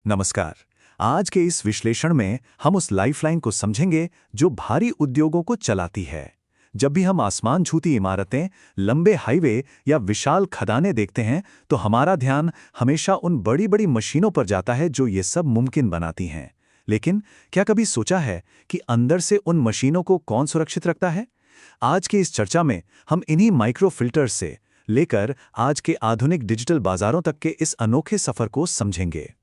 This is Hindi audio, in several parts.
नमस्कार। आज के इस विश्लेषण में हम उस लाइफलाइन को समझेंगे जो भारी उद्योगों को चलाती है। जब भी हम आसमान छूती इमारतें, लंबे हाईवे या विशाल खदानें देखते हैं तो हमारा ध्यान हमेशा उन बड़ी बड़ी मशीनों पर जाता है जो ये सब मुमकिन बनाती हैं। लेकिन क्या कभी सोचा है कि अंदर से उन मशीनों को कौन सुरक्षित रखता है? आज की इस चर्चा में हम इन्हीं माइक्रो फिल्टर्स से लेकर आज के आधुनिक डिजिटल बाजारों तक के इस अनोखे सफर को समझेंगे।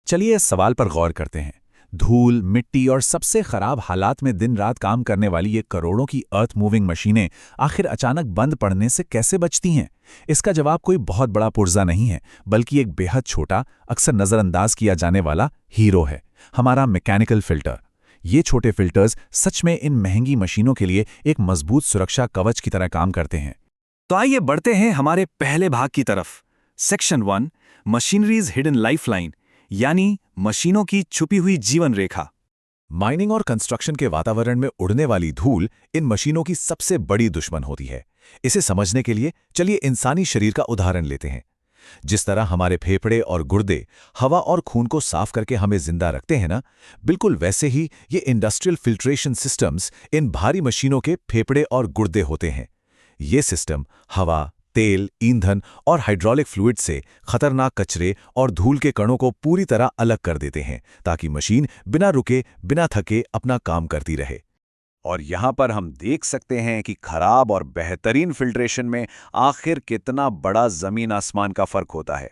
चलिए इस सवाल पर गौर करते हैं। धूल, मिट्टी और सबसे खराब हालात में दिन रात काम करने वाली ये करोड़ों की अर्थ मूविंग मशीनें आखिर अचानक बंद पड़ने से कैसे बचती हैं? इसका जवाब कोई बहुत बड़ा पुर्जा नहीं है, बल्कि एक बेहद छोटा, अक्सर नज़रअंदाज किया जाने वाला हीरो है, हमारा मैकेनिकल फिल्टर। ये छोटे फिल्टर्स सच में इन महंगी मशीनों के लिए एक मजबूत सुरक्षा कवच की तरह काम करते हैं। तो आइए बढ़ते हैं हमारे पहले भाग की तरफ। सेक्शन 1, मशीनरीज हिडन लाइफलाइन, यानी मशीनों की छुपी हुई जीवन रेखा। माइनिंग और कंस्ट्रक्शन के वातावरण में उड़ने वाली धूल इन मशीनों की सबसे बड़ी दुश्मन होती है। इसे समझने के लिए चलिए इंसानी शरीर का उदाहरण लेते हैं। जिस तरह हमारे फेफड़े और गुर्दे हवा और खून को साफ करके हमें जिंदा रखते हैं ना, बिल्कुल वैसे ही ये इंडस्ट्रियल फिल्ट्रेशन सिस्टम्स इन भारी मशीनों के फेफड़े और गुर्दे होते हैं। ये सिस्टम हवा, तेल, ईंधन और हाइड्रोलिक फ्लूइड से खतरनाक कचरे और धूल के कणों को पूरी तरह अलग कर देते हैं, ताकि मशीन बिना रुके, बिना थके अपना काम करती रहे। और यहाँ पर हम देख सकते हैं कि खराब और बेहतरीन फिल्ट्रेशन में आखिर कितना बड़ा जमीन आसमान का फर्क होता है।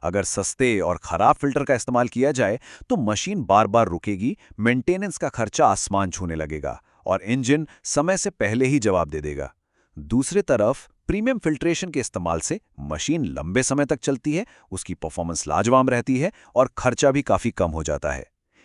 अगर सस्ते और खराब फिल्टर का इस्तेमाल किया जाए तो मशीन बार बार रुकेगी, मेंटेनेंस का खर्चा आसमान छूने लगेगा और इंजन समय से पहले ही जवाब दे देगा। दूसरी तरफ प्रीमियम फिल्ट्रेशन के इस्तेमाल से मशीन लंबे समय तक चलती है, उसकी परफॉर्मेंस लाजवाब रहती है और खर्चा भी काफी कम हो जाता है।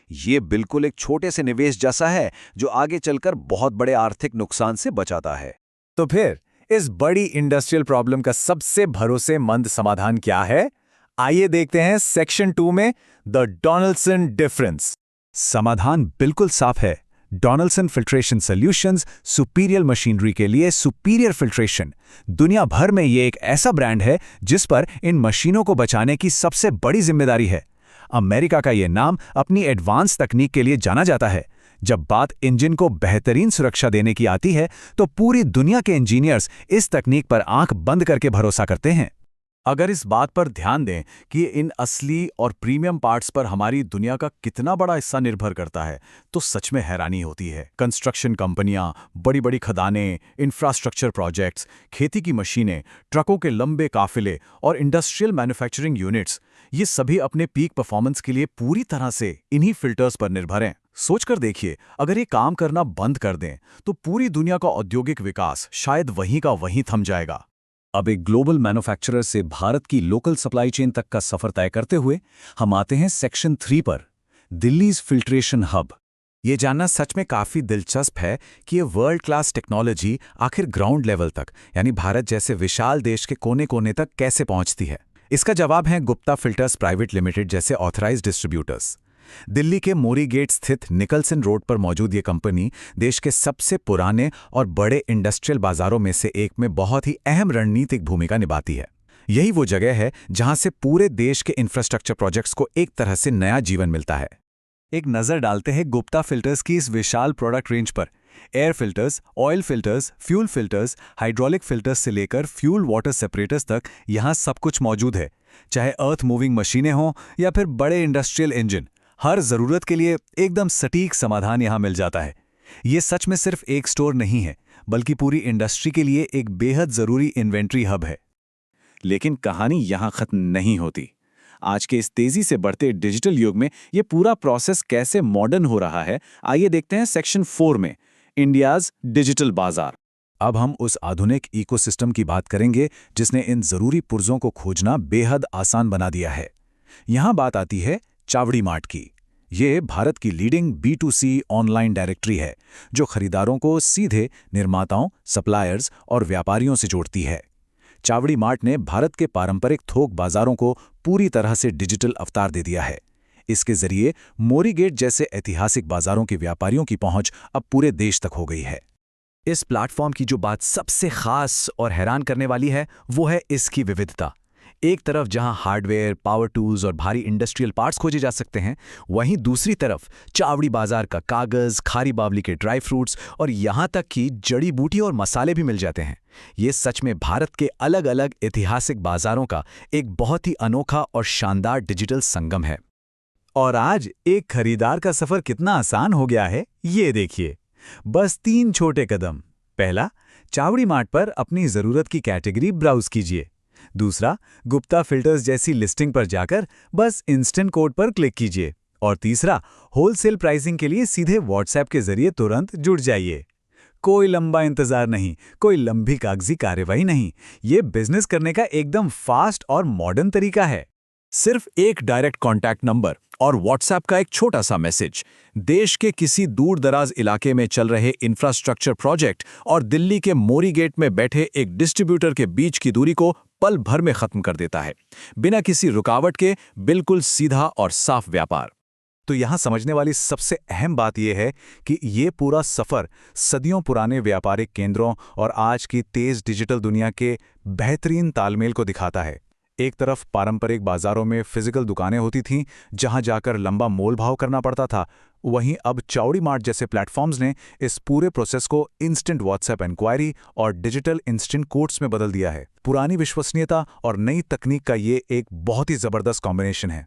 ये बिल्कुल एक छोटे से निवेश जैसा है जो आगे चलकर बहुत बड़े आर्थिक नुकसान से बचाता है। तो फिर इस बड़ी इंडस्ट्रियल प्रॉब्लम का सबसे भरोसेमंद समाधान क्या है? आइए देखते हैं सेक्शन 2 में द डोनाल्डसन डिफरेंस। समाधान बिल्कुल साफ है। Donaldson filtration solutions superior machinery के लिए सुपीरियर फिल्ट्रेशन। दुनिया भर में ये एक ऐसा ब्रांड है जिस पर इन मशीनों को बचाने की सबसे बड़ी जिम्मेदारी है। अमेरिका का ये नाम अपनी एडवांस तकनीक के लिए जाना जाता है। जब बात इंजन को बेहतरीन सुरक्षा देने की आती है तो पूरी दुनिया के इंजीनियर्स इस तकनीक पर आंख बंद करके भरोसा करते हैं। अगर इस बात पर ध्यान दें कि इन असली और प्रीमियम पार्ट्स पर हमारी दुनिया का कितना बड़ा हिस्सा निर्भर करता है, तो सच में हैरानी होती है। कंस्ट्रक्शन कंपनियां, बड़ी बड़ी खदानें, इंफ्रास्ट्रक्चर प्रोजेक्ट्स, खेती की मशीनें, ट्रकों के लंबे काफिले और इंडस्ट्रियल मैन्युफैक्चरिंग यूनिट्स, ये सभी अपने पीक परफॉर्मेंस के लिए पूरी तरह से इन्हीं फिल्टर्स पर निर्भर हैं। सोचकर देखिए, अगर ये काम करना बंद कर दें तो पूरी दुनिया का औद्योगिक विकास शायद वहीं का वहीं थम जाएगा। अब एक ग्लोबल मैन्युफैक्चरर से भारत की लोकल सप्लाई चेन तक का सफर तय करते हुए हम आते हैं सेक्शन 3 पर, दिल्लीज फिल्ट्रेशन हब। ये जानना सच में काफी दिलचस्प है कि ये वर्ल्ड क्लास टेक्नोलॉजी आखिर ग्राउंड लेवल तक, यानी भारत जैसे विशाल देश के कोने कोने तक कैसे पहुंचती है। इसका जवाब है गुप्ता फिल्टर्स प्राइवेट लिमिटेड जैसे ऑथराइज्ड डिस्ट्रीब्यूटर्स। दिल्ली के मोरी गेट स्थित निकलसन रोड पर मौजूद ये कंपनी देश के सबसे पुराने और बड़े इंडस्ट्रियल बाजारों में से एक में बहुत ही अहम रणनीतिक भूमिका निभाती है। यही वो जगह है जहां से पूरे देश के इंफ्रास्ट्रक्चर प्रोजेक्ट्स को एक तरह से नया जीवन मिलता है। एक नज़र डालते हैं गुप्ता फिल्टर्स की इस विशाल प्रोडक्ट रेंज पर। Air filters, oil filters, fuel filters, hydraulic filters से लेकर फ्यूल वाटर सेपरेटर्स तक यहाँ सब कुछ मौजूद है। चाहे अर्थ मूविंग मशीनें हों या फिर बड़े इंडस्ट्रियल इंजन, हर ज़रूरत के लिए एकदम सटीक समाधान यहाँ मिल जाता है। ये सच में सिर्फ एक स्टोर नहीं है, बल्कि पूरी इंडस्ट्री के लिए एक बेहद ज़रूरी इन्वेंट्री हब है। लेकिन कहानी यहाँ खत्म नहीं होती। आज के इस तेज़ी से बढ़ते डिजिटल युग में ये पूरा प्रोसेस कैसे मॉडर्न हो रहा है, आइए देखते हैं सेक्शन 4 में, इंडियाज़ डिजिटल बाजार। अब हम उस आधुनिक इकोसिस्टम की बात करेंगे जिसने इन ज़रूरी पुर्जों को खोजना बेहद आसान बना दिया है। यहाँ बात आती है चावड़ी मार्ट की। ये भारत की लीडिंग B2C ऑनलाइन डायरेक्टरी है जो खरीदारों को सीधे निर्माताओं, सप्लायर्स और व्यापारियों से जोड़ती है। चावड़ी मार्ट ने भारत के पारंपरिक थोक बाजारों को पूरी तरह से डिजिटल अवतार दे दिया है। इसके जरिए मोरी गेट जैसे ऐतिहासिक बाजारों के व्यापारियों की पहुंच अब पूरे देश तक हो गई है। इस प्लेटफॉर्म की जो बात सबसे खास और हैरान करने वाली है वो है इसकी विविधता। एक तरफ जहां हार्डवेयर, पावर टूल्स और भारी इंडस्ट्रियल पार्ट्स खोजे जा सकते हैं, वहीं दूसरी तरफ चावड़ी बाजार का कागज, खारी बावली के ड्राई फ्रूट्स और यहां तक कि जड़ी बूटी और मसाले भी मिल जाते हैं। ये सच में भारत के अलग अलग ऐतिहासिक बाजारों का एक बहुत ही अनोखा और शानदार डिजिटल संगम है। और आज एक खरीदार का सफर कितना आसान हो गया है, ये देखिए। बस 3 छोटे कदम। पहला, चावड़ी मार्ट पर अपनी ज़रूरत की कैटेगरी ब्राउज कीजिए। दूसरा, गुप्ता फिल्टर्स जैसी लिस्टिंग पर जाकर बस इंस्टेंट कोड पर क्लिक कीजिए। और तीसरा, होलसेल प्राइसिंग के लिए सीधे व्हाट्सएप के जरिए तुरंत जुड़ जाइए। कोई लंबा इंतजार नहीं, कोई लंबी कागजी कार्यवाही नहीं। ये बिजनेस करने का एकदम फास्ट और मॉडर्न तरीका है। सिर्फ एक डायरेक्ट कॉन्टैक्ट नंबर और व्हाट्सएप का एक छोटा सा मैसेज, देश के किसी दूर दराज इलाके में चल रहे इंफ्रास्ट्रक्चर प्रोजेक्ट और दिल्ली के मोरी गेट में बैठे एक डिस्ट्रीब्यूटर के बीच की दूरी को पल भर में खत्म कर देता है, बिना किसी रुकावट के। बिल्कुल सीधा और साफ व्यापार। तो यहाँ समझने वाली सबसे अहम बात यह है कि ये पूरा सफ़र सदियों पुराने व्यापारिक केंद्रों और आज की तेज़ डिजिटल दुनिया के बेहतरीन तालमेल को दिखाता है। एक तरफ पारंपरिक बाजारों में फिजिकल दुकानें होती थीं, जहां जाकर लंबा मोल भाव करना पड़ता था, वहीं अब चावड़ी मार्ट जैसे प्लेटफॉर्म्स ने इस पूरे प्रोसेस को इंस्टेंट व्हाट्सएप इंक्वायरी और डिजिटल इंस्टेंट कोड्स में बदल दिया है। पुरानी विश्वसनीयता और नई तकनीक का ये एक बहुत ही ज़बरदस्त कॉम्बिनेशन है।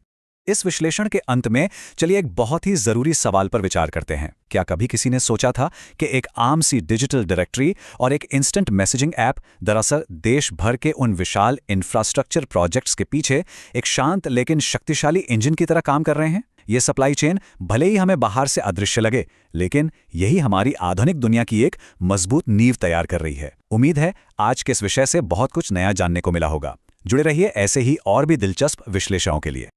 इस विश्लेषण के अंत में चलिए एक बहुत ही जरूरी सवाल पर विचार करते हैं। क्या कभी किसी ने सोचा था कि एक आम सी डिजिटल डायरेक्टरी और एक इंस्टेंट मैसेजिंग ऐप दरअसल देश भर के उन विशाल इंफ्रास्ट्रक्चर प्रोजेक्ट्स के पीछे एक शांत लेकिन शक्तिशाली इंजन की तरह काम कर रहे हैं? ये सप्लाई चेन भले ही हमें बाहर से अदृश्य लगे, लेकिन यही हमारी आधुनिक दुनिया की एक मजबूत नींव तैयार कर रही है। उम्मीद है आज के इस विषय से बहुत कुछ नया जानने को मिला होगा। जुड़े रहिए ऐसे ही और भी दिलचस्प विश्लेषणों के लिए।